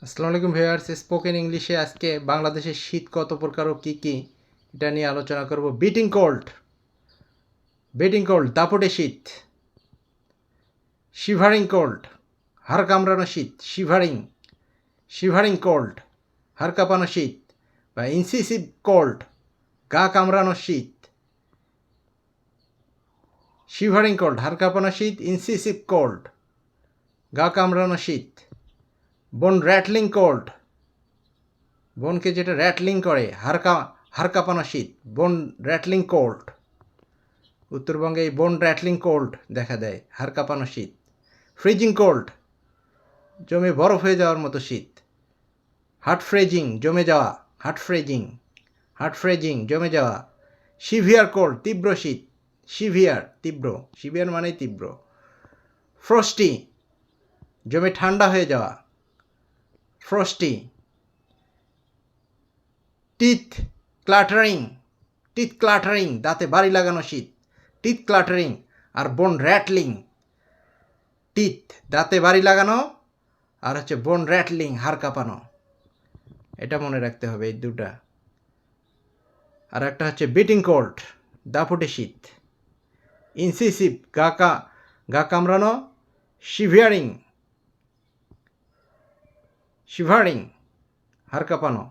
আসসালামু আলাইকুম viewers, spoken ইংলিশে আজকে বাংলাদেশের শীত কত প্রকার ও কী কী এটা নিয়ে আলোচনা করব। বিটিং কোল্ড দাপটে শীত। শিভারিং কোল্ড হাড় কামড়ানো শীত। শিভারিং কোল্ড হাড় কাঁপানো শীত বা ইনসিসিভ কোল্ড গা কামড়ানো শীত। শিভারিং কোল্ড হাড় কাঁপানো শীত, ইনসিসিভ কোল্ড গা কামড়ানো শীত। বোন র্যাটলিং কোল্ড বোনকে যেটা র্যাটলিং করে হাড় কাঁপানো শীত, বোন র্যাটলিং কোল্ড। উত্তরবঙ্গে এই বোন র্যাটলিং কোল্ড দেখা দেয়, হাড় কাঁপানো শীত। ফ্রিজিং কোল্ড জমে বরফ হয়ে যাওয়ার মতো শীত। হার্ট ফ্রেজিং জমে যাওয়া, হার্ট ফ্রেজিং জমে যাওয়া। সিভিয়ার কোল্ড তীব্র শীত, সিভিয়ার মানেই তীব্র। ফ্রস্টি জমে ঠান্ডা হয়ে যাওয়া, ফ্রস্টি। টিথ ক্লাটারিং দাঁতে বাড়ি লাগানো শীত, টিথ ক্লাটারিং। আর বোন র্যাটলিং টিথ দাঁতে বাড়ি লাগানো, আর হচ্ছে বোন র্যাটলিং হাড় কাঁপানো। এটা মনে রাখতে হবে এই দুটা। আর একটা হচ্ছে বিটিং কোল্ড দাপুটে শীত, ইনসিসিভ গা কামড়ানো, শিভারিং হাড় কাঁপানো।